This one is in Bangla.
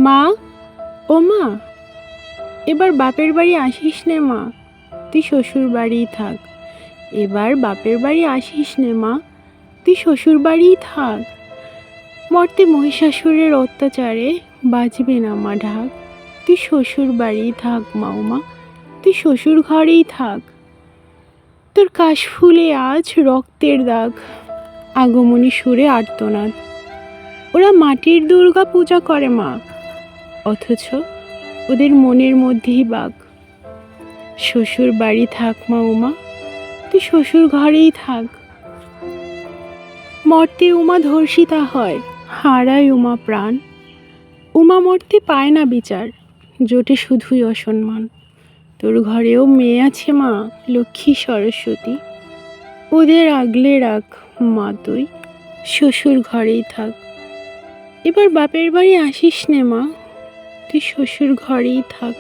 মা, ও মা, এবার বাপের বাড়ি আসিস নে মা, তুই শ্বশুর বাড়িই থাক। এবার বাপের বাড়ি আসিস নে মা, তুই শ্বশুর বাড়িই থাক। মর্তে মহিষাসুরের অত্যাচারে বাজবে না মা ঢাক। তুই শ্বশুর বাড়িই থাক মা, ও মা, তুই শ্বশুর ঘরেই থাক। তোর কাশফুলে আজ রক্তের দাগ, আগমনী সুরে আর্তনাদ। ওরা মাটির দুর্গা পূজা করে মা, অথচ ওদের মনের মধ্যেই বাঘ। শ্বশুর বাড়ি থাক মা, উমা, তুই শ্বশুর ঘরেই থাক। মর্তে উমা ধর্ষিতা হয়, হারায় উমা প্রাণ। উমা মর্তে পায় না বিচার, জোটে শুধুই অসম্মান। তোর ঘরেও মেয়ে আছে মা, লক্ষ্মী সরস্বতী, ওদের আগলে রাখ মা, তুই শ্বশুর ঘরেই থাক। এবার বাপের বাড়ি আসিস নে মা, তুই শ্বশুর ঘরেই থাক।